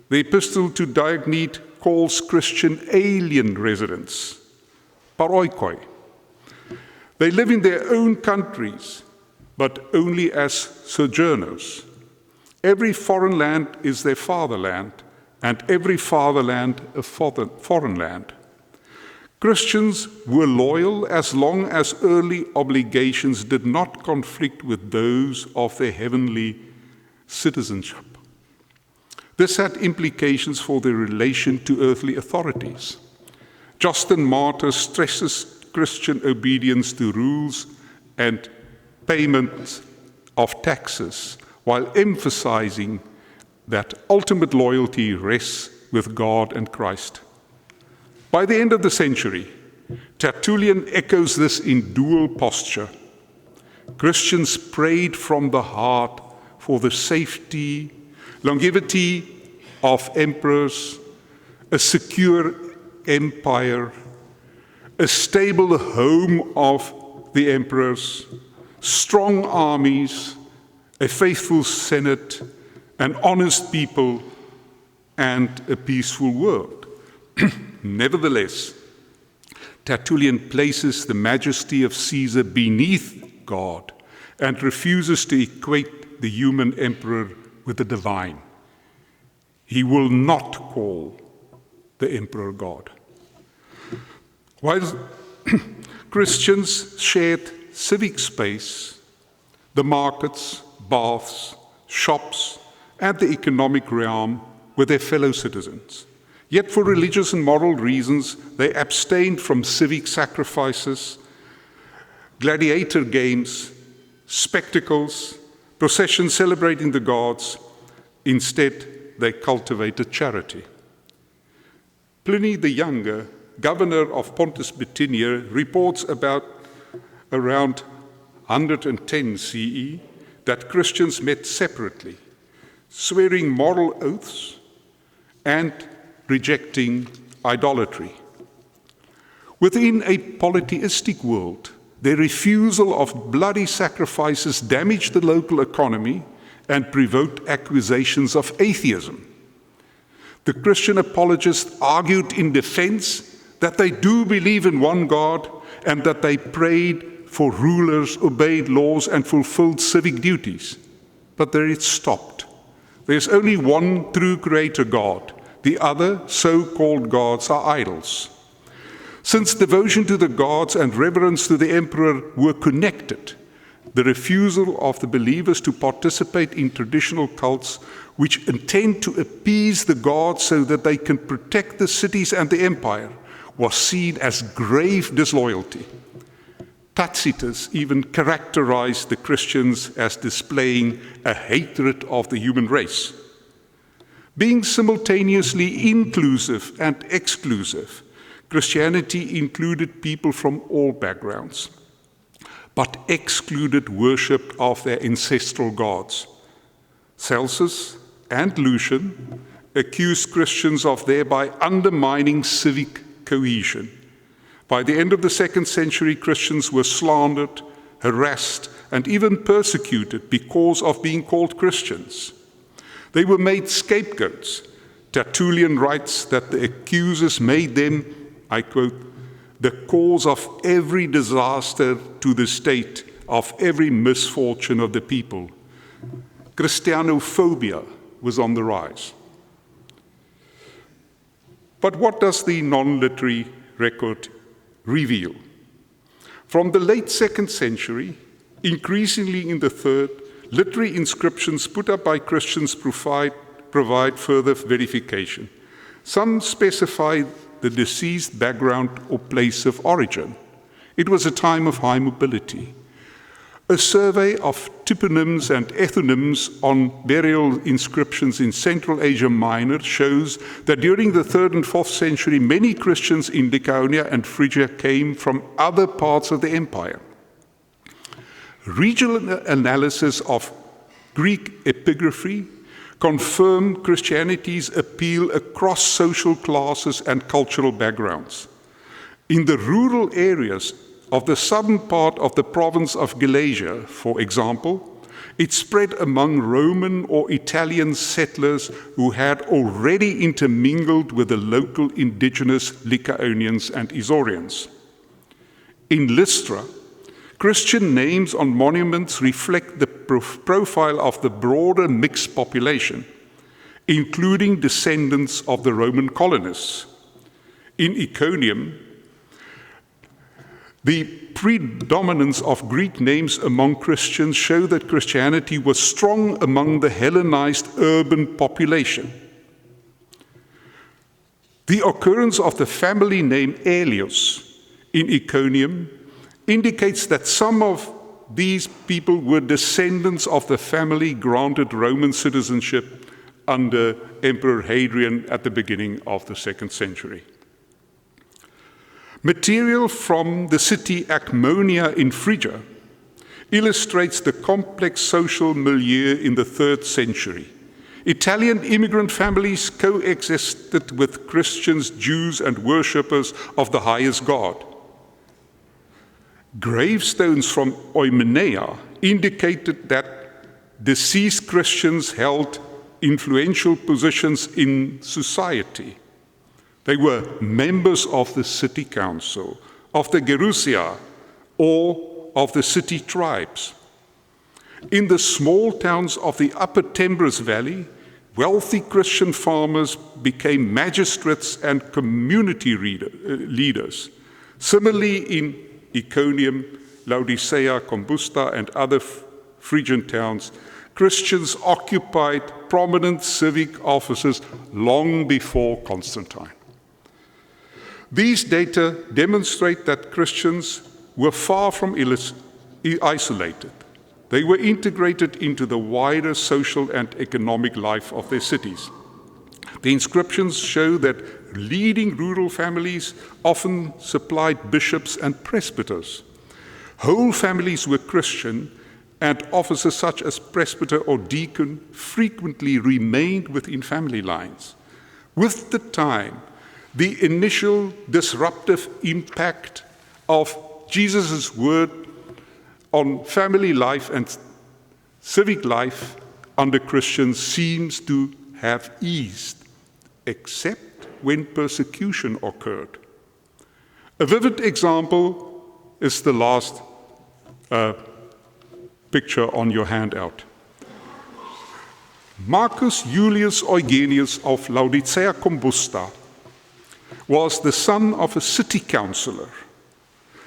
The epistle to Diognetus calls Christian alien residents, paroikoi. They live in their own countries, but only as sojourners. Every foreign land is their fatherland, and every fatherland a foreign land. Christians were loyal as long as earthly obligations did not conflict with those of their heavenly citizenship. This had implications for their relation to earthly authorities. Justin Martyr stresses Christian obedience to rules and payment of taxes, while emphasizing that ultimate loyalty rests with God and Christ. By the end of the century, Tertullian echoes this in dual posture. Christians prayed from the heart for the safety, longevity of emperors, a secure empire, a stable home of the emperors, strong armies, a faithful senate, an honest people, and a peaceful world. Nevertheless, Tertullian places the majesty of Caesar beneath God and refuses to equate the human emperor with the divine. He will not call the emperor God. While Christians shared civic space, the markets, baths, shops, and the economic realm with their fellow citizens. Yet for religious and moral reasons, they abstained from civic sacrifices, gladiator games, spectacles, processions celebrating the gods. Instead, they cultivated charity. Pliny the Younger, governor of Pontus Bithynia, reports about around 110 CE that Christians met separately, swearing moral oaths and rejecting idolatry. Within a polytheistic world, their refusal of bloody sacrifices damaged the local economy and provoked accusations of atheism. The Christian apologists argued in defense that they do believe in one God and that they prayed for rulers, obeyed laws, and fulfilled civic duties. But there it stopped. There's only one true creator God. The other so-called gods are idols. Since devotion to the gods and reverence to the emperor were connected, the refusal of the believers to participate in traditional cults which intend to appease the gods so that they can protect the cities and the empire was seen as grave disloyalty. Tacitus even characterized the Christians as displaying a hatred of the human race. Being simultaneously inclusive and exclusive, Christianity included people from all backgrounds, but excluded worship of their ancestral gods. Celsus and Lucian accused Christians of thereby undermining civic cohesion. By the end of the 2nd century, Christians were slandered, harassed, and even persecuted because of being called Christians. They were made scapegoats. Tertullian writes that the accusers made them, I quote, the cause of every disaster to the state, of every misfortune of the people. Christianophobia was on the rise. But what does the non-literary record reveal? From the late 2nd century, increasingly in the 3rd, literary inscriptions put up by Christians provide further verification. Some specify the deceased background or place of origin. It was a time of high mobility. A survey of toponyms and ethonyms on burial inscriptions in Central Asia Minor shows that during the 3rd and 4th century, many Christians in Lycaonia and Phrygia came from other parts of the empire. Regional analysis of Greek epigraphy confirmed Christianity's appeal across social classes and cultural backgrounds. In the rural areas of the southern part of the province of Galatia, for example, it spread among Roman or Italian settlers who had already intermingled with the local indigenous Lycaonians and Isaurians. In Lystra, Christian names on monuments reflect the profile of the broader mixed population, including descendants of the Roman colonists. In Iconium, the predominance of Greek names among Christians show that Christianity was strong among the Hellenized urban population. The occurrence of the family name Aelius in Iconium indicates that some of these people were descendants of the family granted Roman citizenship under Emperor Hadrian at the beginning of the 2nd century. Material from the city Akmonia in Phrygia illustrates the complex social milieu in the 3rd century. Italian immigrant families coexisted with Christians, Jews, and worshippers of the highest God. Gravestones from Oimenea indicated that deceased Christians held influential positions in society. They were members of the city council, of the Gerousia, or of the city tribes. In the small towns of the upper Tembris Valley, wealthy Christian farmers became magistrates and community leaders. Similarly, in Iconium, Laodicea, Combusta, and other Phrygian towns, Christians occupied prominent civic offices long before Constantine. These data demonstrate that Christians were far from isolated. They were integrated into the wider social and economic life of their cities. The inscriptions show that leading rural families often supplied bishops and presbyters. Whole families were Christian, and offices such as presbyter or deacon frequently remained within family lines. With the time, the initial disruptive impact of Jesus' word on family life and civic life under Christians seems to have eased, except when persecution occurred. A vivid example is the last picture on your handout. Marcus Julius Eugenius of Laodicea Combusta was the son of a city councillor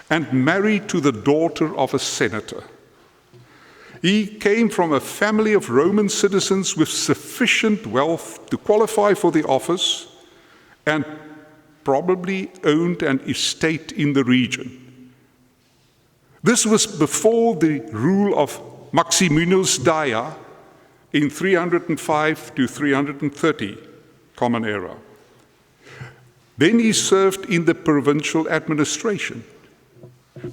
and married to the daughter of a senator. He came from a family of Roman citizens with sufficient wealth to qualify for the office and probably owned an estate in the region. This was before the rule of Maximinus Daia in 305 to 330 Common Era. Then he served in the provincial administration.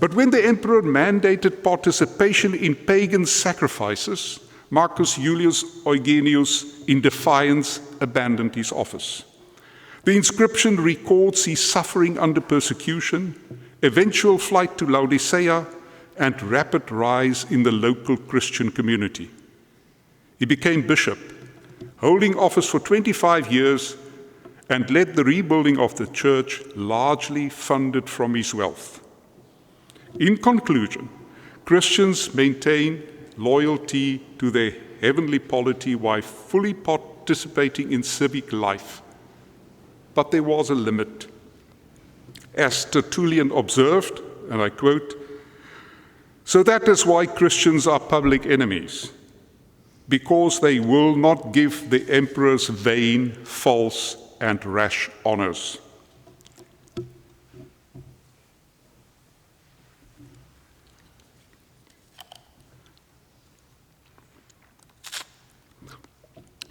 But when the emperor mandated participation in pagan sacrifices, Marcus Julius Eugenius, in defiance, abandoned his office. The inscription records his suffering under persecution, eventual flight to Laodicea, and rapid rise in the local Christian community. He became bishop, holding office for 25 years, and led the rebuilding of the church, largely funded from his wealth. In conclusion, Christians maintain loyalty to their heavenly polity while fully participating in civic life. But there was a limit. As Tertullian observed, and I quote, "So that is why Christians are public enemies, because they will not give the emperors vain, false, and rash honors."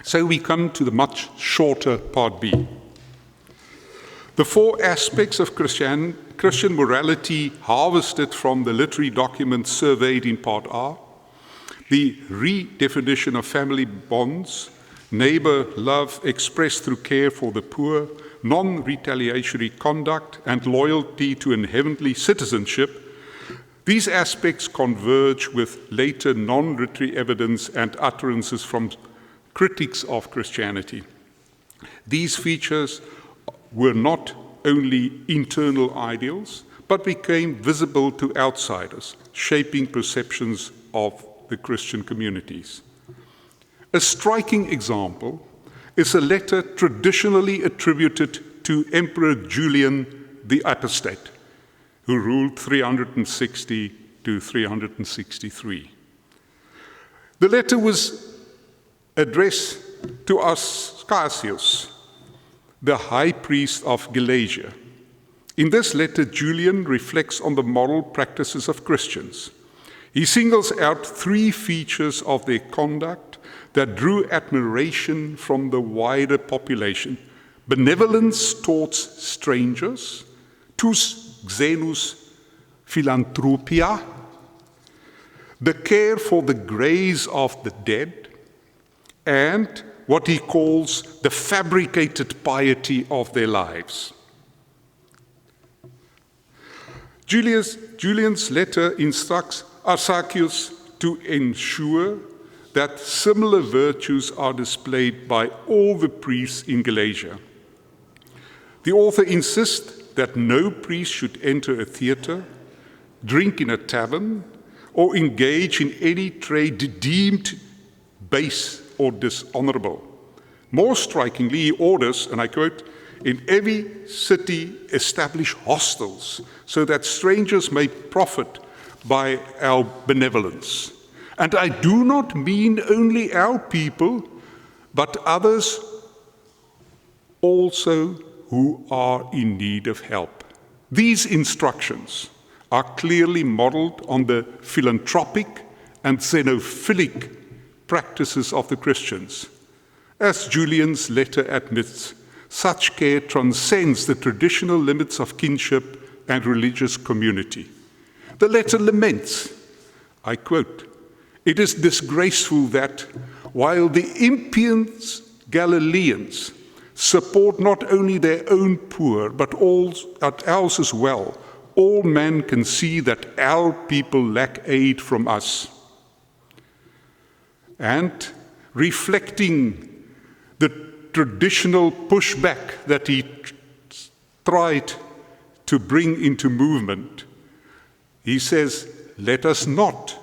So we come to the much shorter part B. The four aspects of Christian morality harvested from the literary documents surveyed in part A the redefinition of family bonds, neighbor love expressed through care for the poor, non-retaliatory conduct, and loyalty to an heavenly citizenship, these aspects converge with later non-literary evidence and utterances from critics of Christianity. These features were not only internal ideals, but became visible to outsiders, shaping perceptions of the Christian communities. A striking example is a letter traditionally attributed to Emperor Julian the Apostate, who ruled 360 to 363. The letter was addressed to Ascasius, the high priest of Galatia. In this letter, Julian reflects on the moral practices of Christians. He singles out three features of their conduct that drew admiration from the wider population: benevolence towards strangers, tus xenus philanthropia, the care for the grace of the dead, and what he calls the fabricated piety of their lives. Julian's letter instructs Arsacius to ensure that similar virtues are displayed by all the priests in Galatia. The author insists that no priest should enter a theater, drink in a tavern, or engage in any trade deemed base or dishonorable. More strikingly, he orders, and I quote, "In every city establish hostels so that strangers may profit by our benevolence. And I do not mean only our people, but others also who are in need of help." These instructions are clearly modeled on the philanthropic and xenophilic practices of the Christians. As Julian's letter admits, such care transcends the traditional limits of kinship and religious community. The letter laments, I quote, "It is disgraceful that while the impious Galileans support not only their own poor, but ours as well, all men can see that our people lack aid from us." And reflecting the traditional pushback that he tried to bring into movement, he says, "Let us not,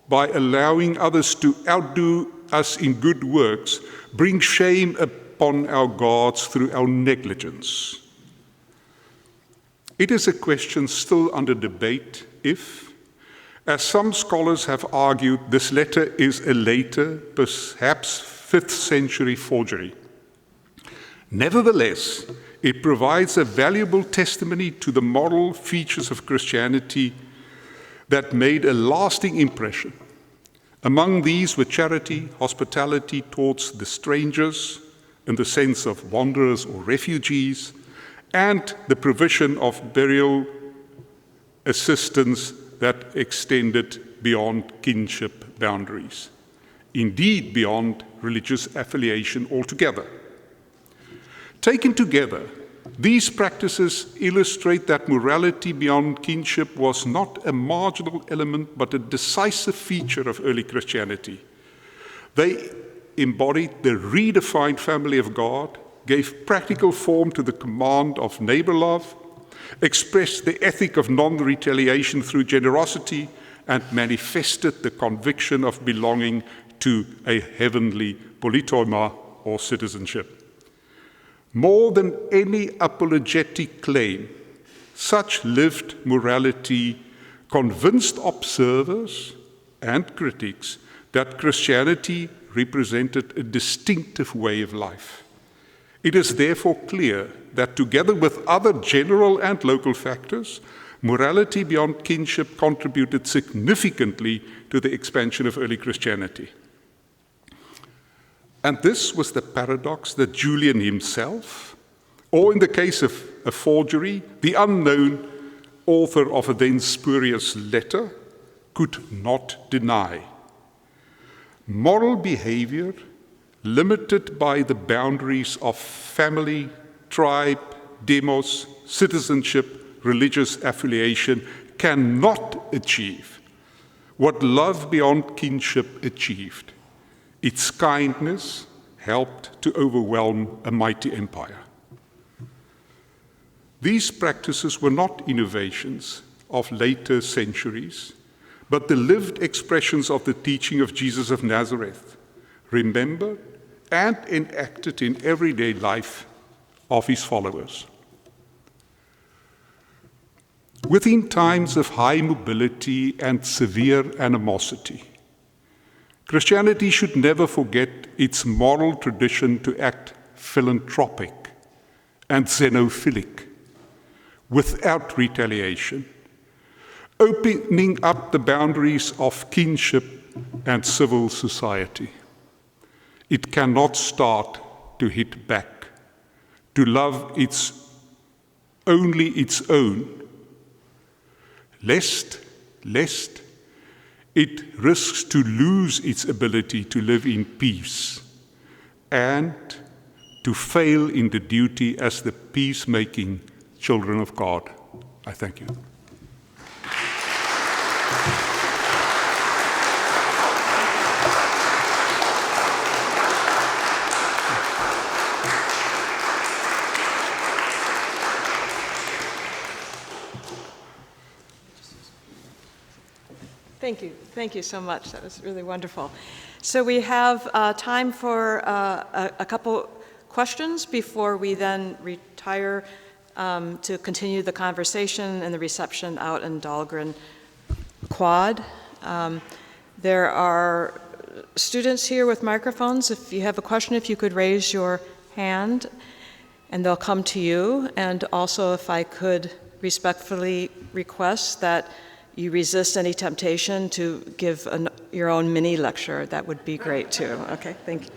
by allowing others to outdo us in good works, bring shame upon our gods through our negligence." It is a question still under debate if, as some scholars have argued, this letter is a later, perhaps 5th century forgery. Nevertheless, it provides a valuable testimony to the moral features of Christianity that made a lasting impression. Among these were charity, hospitality towards the strangers, in the sense of wanderers or refugees, and the provision of burial assistance that extended beyond kinship boundaries, indeed beyond religious affiliation altogether. Taken together, these practices illustrate that morality beyond kinship was not a marginal element, but a decisive feature of early Christianity. They embodied the redefined family of God, gave practical form to the command of neighbor love, expressed the ethic of non-retaliation through generosity, and manifested the conviction of belonging to a heavenly politeuma or citizenship. More than any apologetic claim, such lived morality convinced observers and critics that Christianity represented a distinctive way of life. It is therefore clear that together with other general and local factors, morality beyond kinship contributed significantly to the expansion of early Christianity. And this was the paradox that Julian himself, or in the case of a forgery, the unknown author of a then spurious letter, could not deny. Moral behavior, limited by the boundaries of family, tribe, demos, citizenship, religious affiliation, cannot achieve what love beyond kinship achieved. Its kindness helped to overwhelm a mighty empire. These practices were not innovations of later centuries, but the lived expressions of the teaching of Jesus of Nazareth, remembered and enacted in everyday life of his followers. Within times of high mobility and severe animosity, Christianity should never forget its moral tradition to act philanthropic and xenophilic without retaliation, opening up the boundaries of kinship and civil society. It cannot start to hit back, to love only its own, lest it risks to lose its ability to live in peace and to fail in the duty as the peacemaking children of God. I thank you. Thank you. Thank you so much. That was really wonderful. So we have time for a couple questions before we then retire to continue the conversation and the reception out in Dahlgren Quad. There are students here with microphones. If you have a question, if you could raise your hand, and they'll come to you. And also, if I could respectfully request that you resist any temptation to give your own mini lecture, that would be great too. Okay, thank you.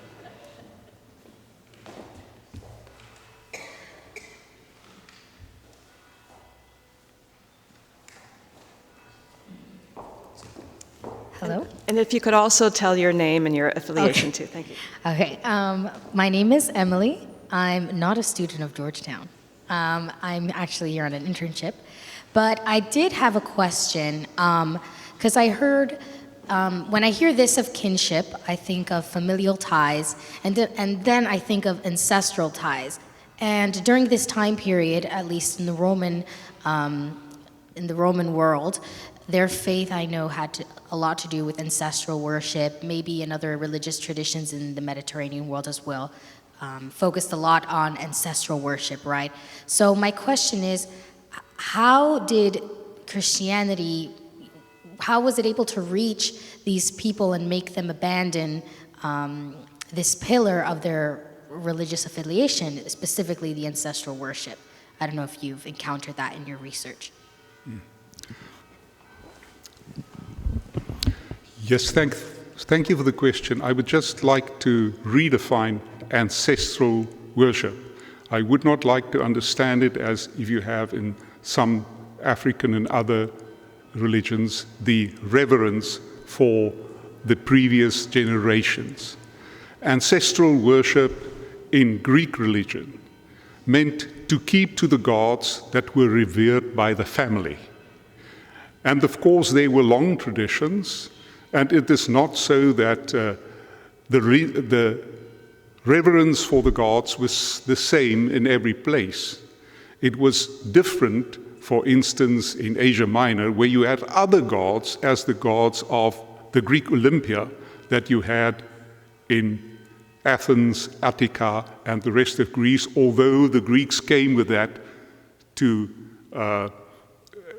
Hello? And if you could also tell your name and your affiliation too, thank you. Okay, my name is Emily. I'm not a student of Georgetown. I'm actually here on an internship. But I did have a question, because I heard, when I hear this of kinship, I think of familial ties, and then I think of ancestral ties. And during this time period, at least in the Roman world, their faith, I know, had a lot to do with ancestral worship, maybe in other religious traditions in the Mediterranean world as well, focused a lot on ancestral worship, right? So my question is, how did Christianity, how was it able to reach these people and make them abandon this pillar of their religious affiliation, specifically the ancestral worship? I don't know if you've encountered that in your research. Yes, thank you for the question. I would just like to redefine ancestral worship. I would not like to understand it as if you have in some African and other religions the reverence for the previous generations. Ancestral worship in Greek religion meant to keep to the gods that were revered by the family. And of course, there were long traditions, and it is not so that the reverence for the gods was the same in every place. It was different, for instance, in Asia Minor, where you had other gods as the gods of the Greek Olympia that you had in Athens, Attica, and the rest of Greece, although the Greeks came with that to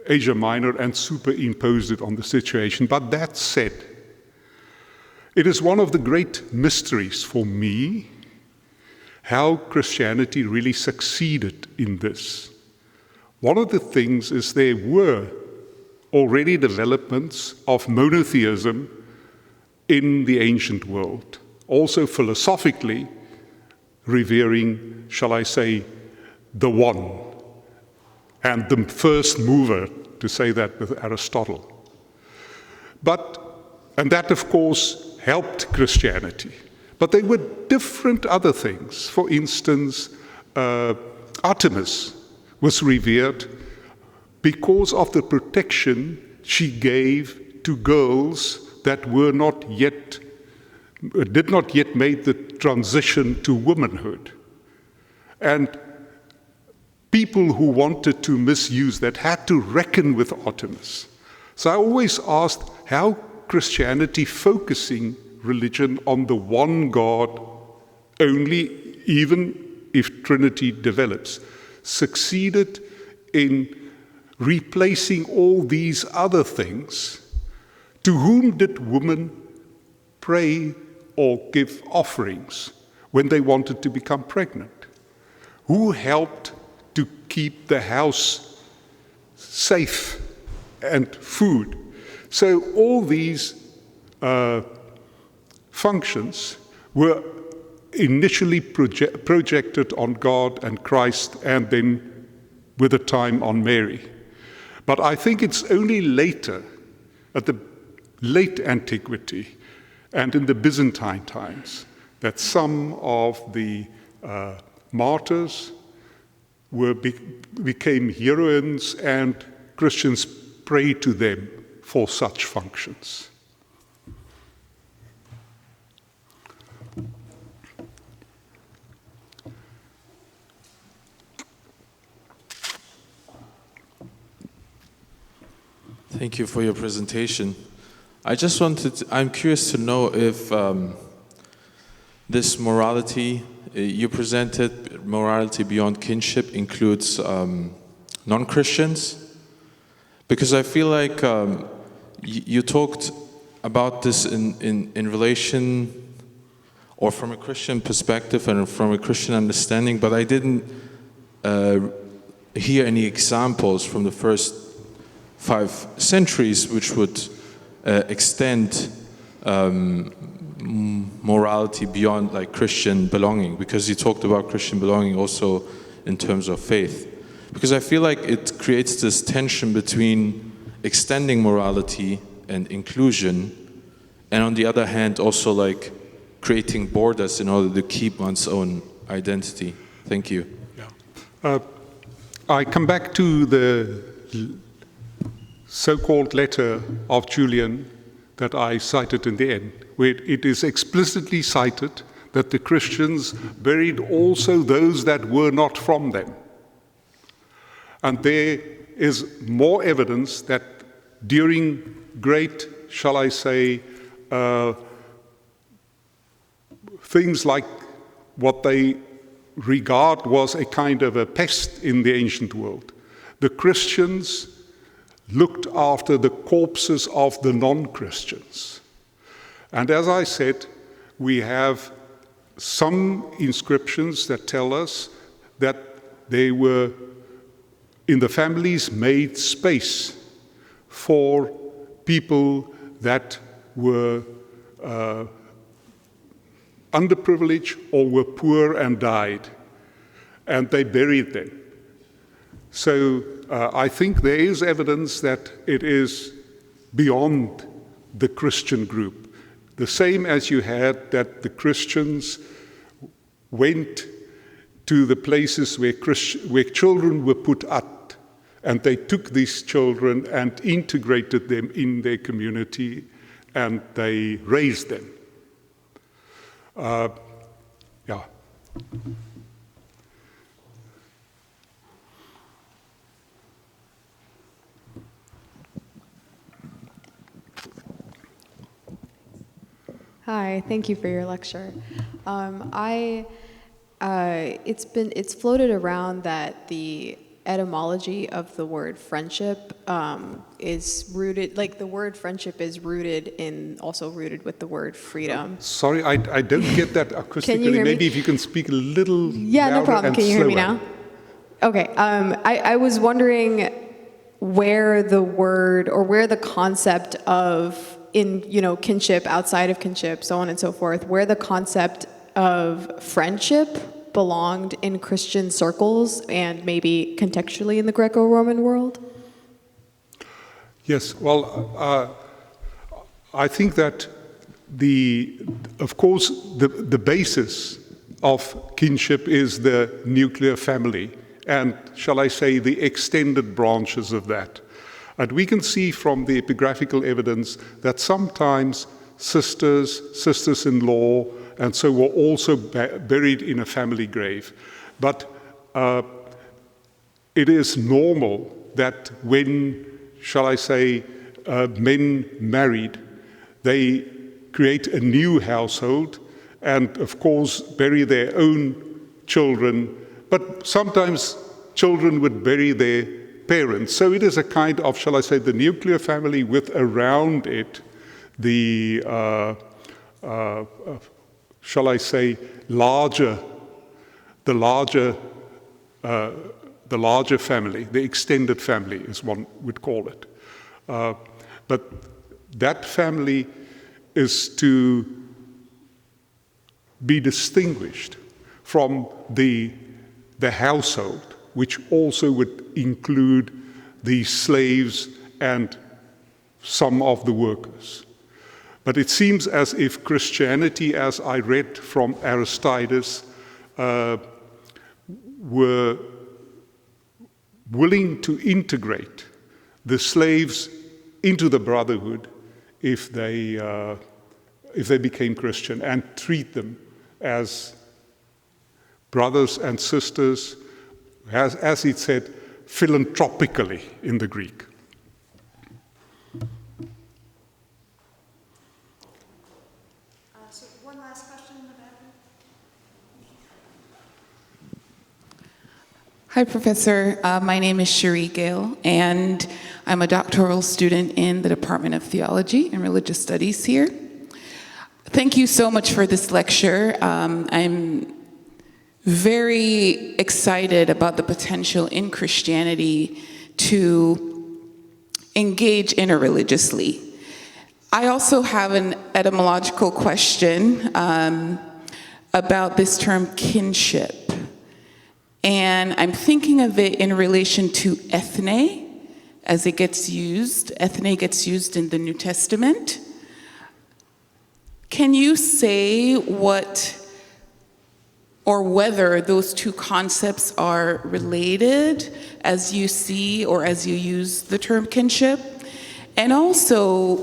Asia Minor and superimposed it on the situation. But that said, it is one of the great mysteries for me how Christianity really succeeded in this. One of the things is there were already developments of monotheism in the ancient world, also philosophically revering, shall I say, the one, and the first mover, to say that with Aristotle. And that, of course, helped Christianity, but they were different other things. For instance, Artemis was revered because of the protection she gave to girls that were not yet, did not yet make the transition to womanhood. And people who wanted to misuse that had to reckon with Artemis. So I always asked how Christianity, focusing religion on the one God only, even if Trinity develops, succeeded in replacing all these other things. To whom did women pray or give offerings when they wanted to become pregnant? Who helped to keep the house safe and food? So all these functions were initially projected on God and Christ, and then with a time on Mary. But I think it's only later, at the late antiquity and in the Byzantine times, that some of the martyrs became heroines, and Christians prayed to them for such functions. Thank you for your presentation. I'm curious to know if this morality you presented, morality beyond kinship, includes non-Christians? Because I feel like you talked about this in relation, or from a Christian perspective and from a Christian understanding, but I didn't hear any examples from the first 5 centuries which would extend morality beyond like Christian belonging, because you talked about Christian belonging also in terms of faith. Because I feel like it creates this tension between extending morality and inclusion, and on the other hand also like creating borders in order to keep one's own identity. Thank you. Yeah. I come back to the so-called letter of Julian that I cited in the end, where it is explicitly cited that the Christians buried also those that were not from them. And there is more evidence that during great, shall I say, things like what they regard was a kind of a pest in the ancient world, the Christians looked after the corpses of the non-Christians. And as I said, we have some inscriptions that tell us that they were, in the families, made space for people that were underprivileged or were poor and died, and they buried them. So I think there is evidence that it is beyond the Christian group. The same as you had that the Christians went to the places where children were put out, and they took these children and integrated them in their community, and they raised them. Yeah. Hi, thank you for your lecture. It's floated around that the etymology of the word friendship is rooted, like the word friendship is also rooted with the word freedom. Sorry, I don't get that acoustically. Can you hear me? Maybe if you can speak a little Yeah, no problem. Can you hear me now? Okay. I was wondering where the word, or where the concept of, in kinship, outside of kinship, so on and so forth, where the concept of friendship belonged in Christian circles and maybe contextually in the Greco-Roman world? Yes, well, I think that of course, the basis of kinship is the nuclear family, and, shall I say, the extended branches of that. And we can see from the epigraphical evidence that sometimes sisters-in-law, and so were also buried in a family grave. But it is normal that when, shall I say, men married, they create a new household and, of course, bury their own children. But sometimes children would bury their parents. So it is a kind of, shall I say, the nuclear family with around it the, shall I say, the larger family, the extended family, as one would call it. But that family is to be distinguished from the household, which also would include the slaves and some of the workers. But it seems as if Christianity, as I read from Aristides, were willing to integrate the slaves into the brotherhood if they became Christian, and treat them as brothers and sisters, as it said, philanthropically in the Greek. So one last question in the back. Hi, Professor. My name is Cherie Gale, and I'm a doctoral student in the Department of Theology and Religious Studies here. Thank you so much for this lecture. I'm very excited about the potential in Christianity to engage interreligiously. I also have an etymological question about this term kinship. And I'm thinking of it in relation to ethne, as it gets used. Ethne gets used in the New Testament. Can you say what or whether those two concepts are related as you see or as you use the term kinship? And also,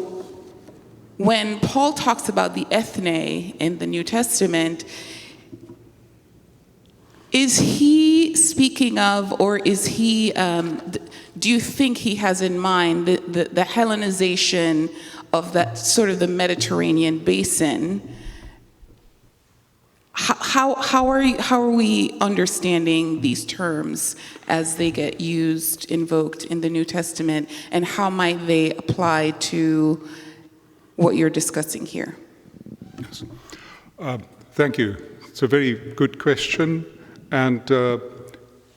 when Paul talks about the ethne in the New Testament, is he speaking of, or is he, do you think he has in mind the Hellenization of that sort of the Mediterranean basin? How are we understanding these terms as they get used, invoked in the New Testament, and how might they apply to what you're discussing here? Yes. Thank you. It's a very good question. And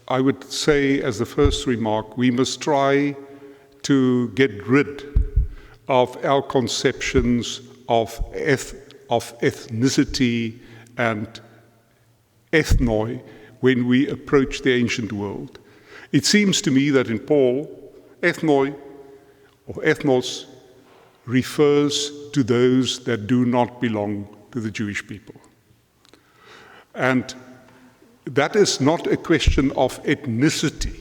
I would say, as the first remark, we must try to get rid of our conceptions of ethnicity and ethnoi when we approach the ancient world. It seems to me that in Paul, ethnoi or ethnos refers to those that do not belong to the Jewish people. And that is not a question of ethnicity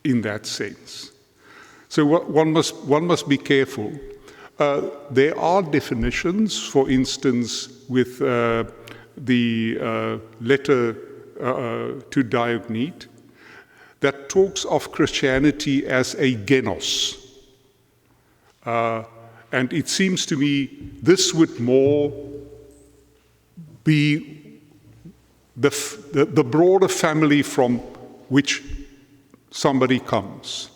in that sense. So one must be careful. There are definitions, for instance, with the letter to Diognetus, that talks of Christianity as a genos. And it seems to me this would more be the broader family from which somebody comes.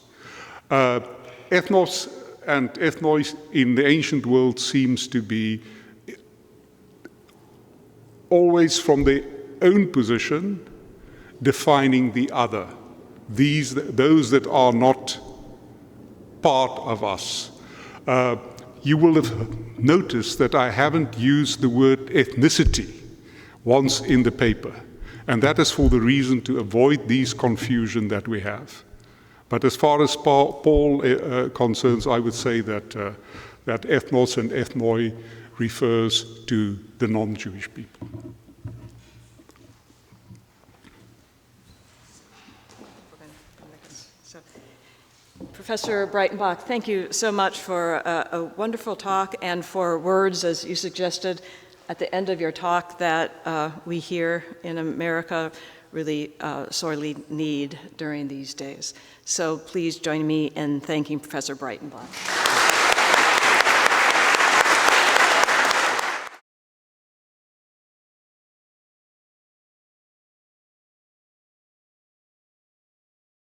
Ethnos and ethnois in the ancient world seems to be always from their own position defining the other, those that are not part of us. You will have noticed that I haven't used the word ethnicity once in the paper, and that is for the reason to avoid these confusion that we have. But as far as Paul concerns, I would say that ethnos and ethnoi refers to the non-Jewish people. Professor Breytenbach, thank you so much for a wonderful talk and for words, as you suggested at the end of your talk, that we here in America really sorely need during these days. So please join me in thanking Professor Breytenbach.